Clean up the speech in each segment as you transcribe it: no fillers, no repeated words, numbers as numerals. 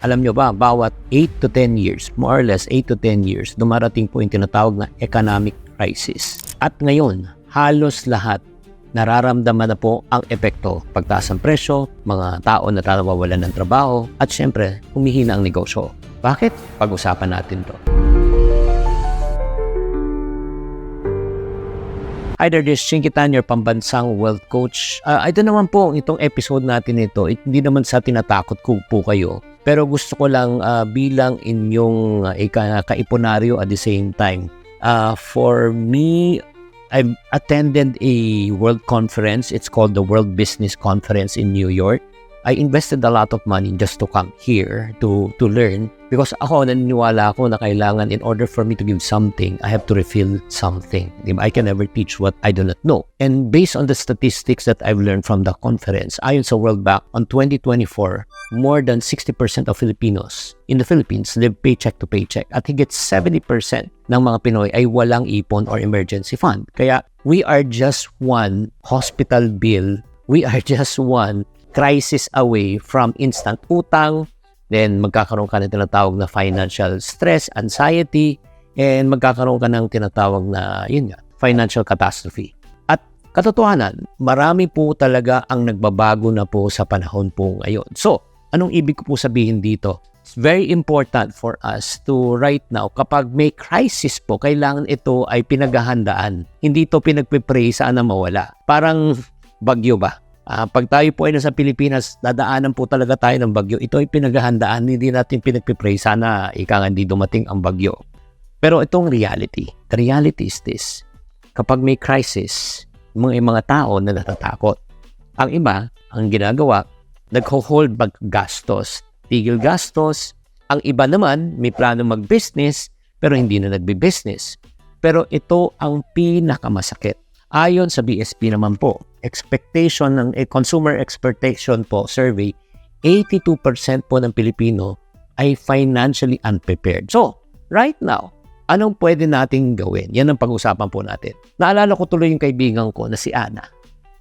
Alam nyo ba, bawat 8 to 10 years, more or less 8 to 10 years, dumarating po yung tinatawag na economic crisis. At ngayon, halos lahat nararamdaman na po ang epekto. Pagtaas ng presyo, mga tao na nawawalan ng trabaho, at syempre, humihina ang negosyo. Bakit? Pag-usapan natin to. Hi there, this is Chinky Tan, your pambansang wealth coach. Ito naman po, itong episode natin ito, hindi naman sa tinatakot ko po kayo. Pero gusto ko lang bilang inyong kaipunaryo at the same time. For me, I've attended a world conference. It's called the World Business Conference in New York. I invested a lot of money just to come here to learn because ako naniniwala ako na kailangan in order for me to give something, I have to reveal something. I can never teach what I do not know. And based on the statistics that I've learned from the conference, ayon sa World Bank, on 2024, more than 60% of Filipinos in the Philippines live paycheck to paycheck at higit 70% ng mga Pinoy ay walang ipon or emergency fund. Kaya we are just one hospital bill, we are just one crisis away from instant utang, then magkakaroon ka ng tinatawag na financial stress, anxiety, and magkakaroon ka ng tinatawag na, financial catastrophe. At katotohanan, marami po talaga ang nagbabago na po sa panahon po ngayon. So, anong ibig ko po sabihin dito? It's very important for us to right now, kapag may crisis po, kailangan ito ay pinaghahandaan. Hindi ito pinagpipray saan na mawala. Parang bagyo ba? Pag tayo po ay nasa Pilipinas, dadaanan po talaga tayo ng bagyo. Ito ay pinaghahandaan, hindi natin pinagpipray sana hindi dumating ang bagyo. Pero itong reality, the reality is this. Kapag may crisis, mga tao na natatakot. Ang iba, ang ginagawa, nag-hold back gastos, tigil gastos. Ang iba naman, may plano mag-business, pero hindi na nagbi-business. Pero ito ang pinakamasakit. Ayon sa BSP naman po, expectation ng consumer expectation po survey, 82% po ng Pilipino ay financially unprepared. So, right now, anong pwede nating gawin? Yan ang pag-usapan po natin. Naalala ko tuloy yung kaibigan ko na si Ana.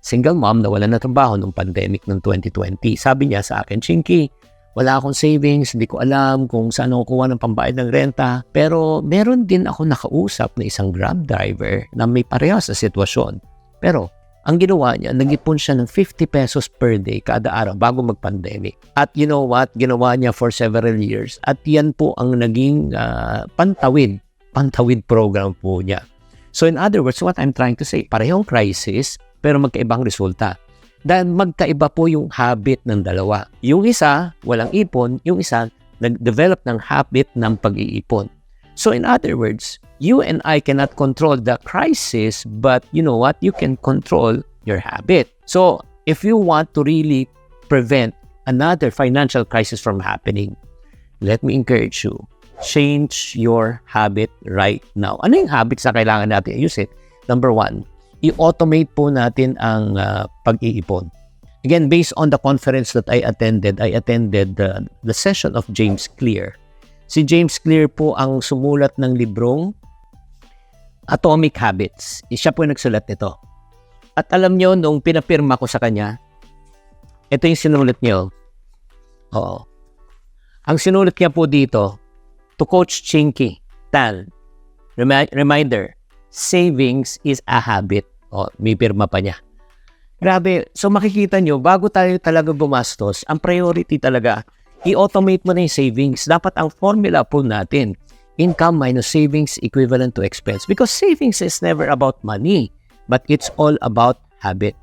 Single mom na wala na trabaho nung pandemic ng 2020. Sabi niya sa akin, Chinky, wala akong savings, hindi ko alam kung saan ako kuha ng pambayad ng renta. Pero meron din ako nakausap na isang Grab driver na may parehas sa sitwasyon. Pero ang ginawa niya, nag-ipon siya ng 50 pesos per day kada araw bago mag-pandemic. At you know what? Ginawa niya for several years. At yan po ang naging pantawid program po niya. So in other words, what I'm trying to say, parehong crisis pero magkaibang resulta. Dahil magkaiba po yung habit ng dalawa. Yung isa, walang ipon. Yung isa, nag-develop ng habit ng pag-iipon. So in other words, you and I cannot control the crisis, but you know what? You can control your habit. So if you want to really prevent another financial crisis from happening, let me encourage you, change your habit right now. Ano yung habits na kailangan natin ayusin? Number one, i-automate po natin ang pag-iipon. Again, based on the conference that I attended the session of James Clear. Si James Clear po ang sumulat ng librong Atomic Habits. Siya po yung nagsulat nito. At alam nyo, nung pinapirma ko sa kanya, ito yung sinulat niyo. Oo. Ang sinulat niya po dito, to Coach Chinky Tan, reminder, savings is a habit. May pirma pa niya. Grabe. So makikita nyo, bago tayo talaga gumastos, ang priority talaga, i-automate mo na yung savings. Dapat ang formula po natin, income minus savings equivalent to expense. Because savings is never about money, but it's all about habit.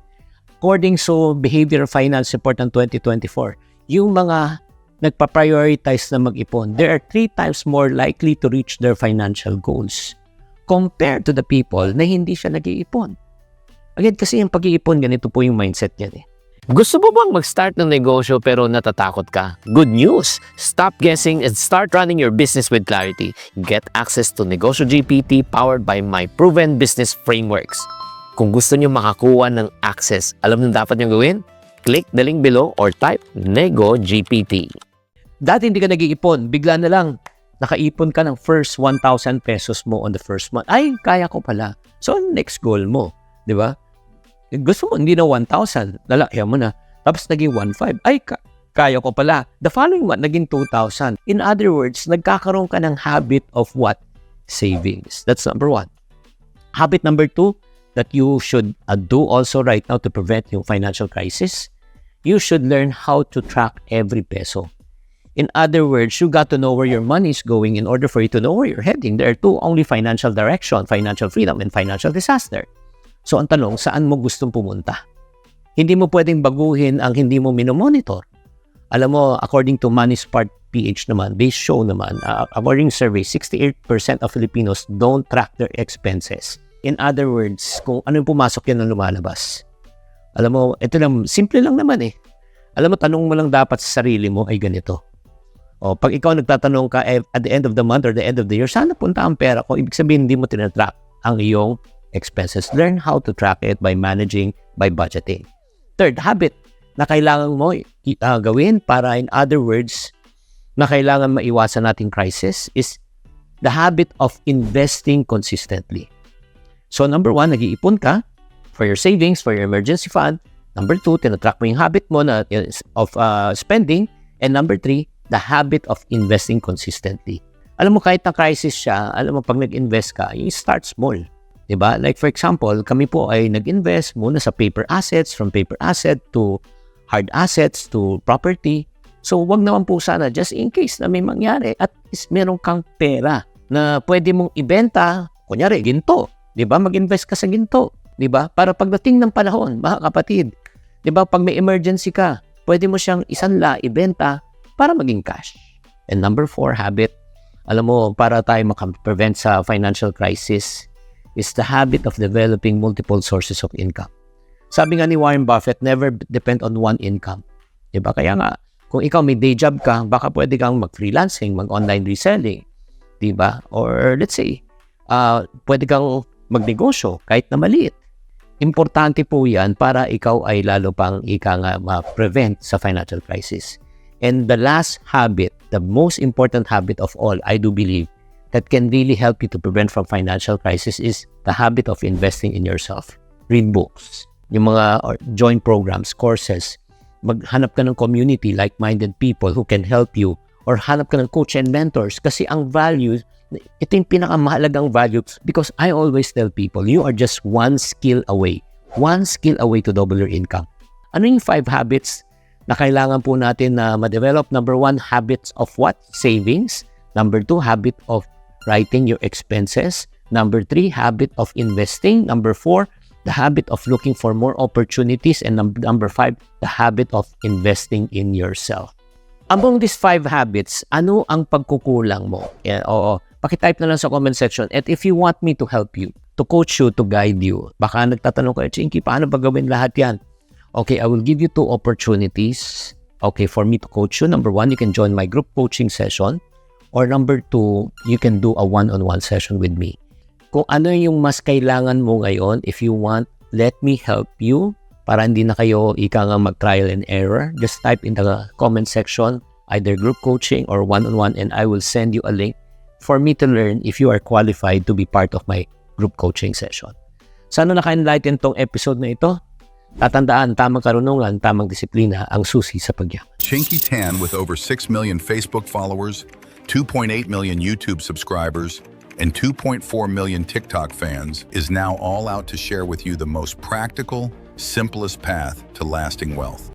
According to Behavioral Finance Report ng 2024, yung mga nagpa-prioritize na mag-ipon, they are 3 times more likely to reach their financial goals compared to the people na hindi siya nag-iipon. Again, kasi yung pag-iipon, ganito po yung mindset niyan eh. Gusto mo bang mag-start ng negosyo pero natatakot ka? Good news! Stop guessing and start running your business with clarity. Get access to Negosyo GPT powered by my proven business frameworks. Kung gusto niyo makakuha ng access, alam niyo dapat niyo gawin? Click the link below or type Nego GPT. Dati hindi ka nag-iipon, bigla na lang nakaipon ka ng first 1,000 pesos mo on the first month. Ay, kaya ko pala. So, next goal mo, di ba? Gusto mo, hindi na 1,000. Lalakyan mo na. Tapos naging 1,500. Ay, kaya ko pala. The following month, naging 2,000. In other words, nagkakaroon ka ng habit of what? Savings. That's number 1. Habit number 2 that you should do also right now to prevent yung financial crisis, you should learn how to track every peso. In other words, you got to know where your money is going in order for you to know where you're heading. There are two only: financial direction, financial freedom, and financial disaster. So ang tanong, saan mo gustong pumunta? Hindi mo pwedeng baguhin ang hindi mo minomonitor. Alam mo, according to Money Smart PH naman, they show naman, according to survey, 68% of Filipinos don't track their expenses. In other words, kung ano yung pumasok yan ang lumalabas. Alam mo, ito lang, simple lang naman eh. Alam mo, tanong mo lang dapat sa sarili mo ay ganito. O, pag ikaw nagtatanong ka at the end of the month or the end of the year, saan napunta ang pera ko? Ibig sabihin, hindi mo tinatrack ang iyong expenses. Learn how to track it by managing, by budgeting. Third habit na kailangan mo gawin para, in other words, na kailangan maiwasan nating crisis is the habit of investing consistently. So number 1, nag-iipon ka for your savings, for your emergency fund. Number 2, tinatrack mo yung habit mo of spending. And number 3, the habit of investing consistently. Alam mo, kahit na crisis siya, alam mo, pag nag-invest ka, you start small. Diba? Like for example, kami po ay nag-invest muna sa paper assets, from paper asset to hard assets to property. So wag naman po sana, just in case na may mangyari, at least meron kang pera na pwede mong ibenta, kunyari, ginto. Diba? Mag-invest ka sa ginto. Diba? Para pagdating ng panahon, mga kapatid, diba? Pag may emergency ka, pwede mo siyang isanla, ibenta, para maging cash. And number 4 habit, alam mo, para tayo makaprevent sa financial crisis, is the habit of developing multiple sources of income. Sabi nga ni Warren Buffett, never depend on one income. Diba? Kaya nga, kung ikaw may day job ka, baka pwede kang mag-freelancing, mag-online reselling. Diba? Or let's say, pwede kang magnegosyo kahit na maliit. Importante po yan para ikaw ay lalo pang ma-prevent sa financial crisis. And the last habit, the most important habit of all, I do believe, that can really help you to prevent from financial crisis is the habit of investing in yourself. Read books, yung mga join programs, courses, maghanap ka ng community, like-minded people who can help you, or hanap ka ng coach and mentors, kasi ang values, ito yung pinakamahalagang value, because I always tell people, you are just one skill away to double your income. Ano yung 5 habits na kailangan po natin na ma-develop? Number 1, habits of what? Savings. Number 2, habit of writing your expenses. Number 3, habit of investing. Number 4, the habit of looking for more opportunities. And number 5, the habit of investing in yourself. Among these 5 habits, ano ang pagkukulang mo? Pakitype na lang sa comment section. And if you want me to help you, to coach you, to guide you, baka nagtatanong kayo, Chinky, paano ba gawin lahat yan? Okay, I will give you 2 opportunities. Okay, for me to coach you. Number 1, you can join my group coaching session. Or number 2, you can do a one-on-one session with me. Kung ano yung mas kailangan mo ngayon, if you want, let me help you para hindi na kayo mag-trial and error. Just type in the comment section, either group coaching or one-on-one, and I will send you a link for me to learn if you are qualified to be part of my group coaching session. Sana naka-enlighten tong episode na ito. Tatandaan, tamang karunungan, tamang disiplina ang susi sa pagyaman. Chinky Tan, with over 6 million Facebook followers, 2.8 million YouTube subscribers, and 2.4 million TikTok fans, is now all out to share with you the most practical, simplest path to lasting wealth.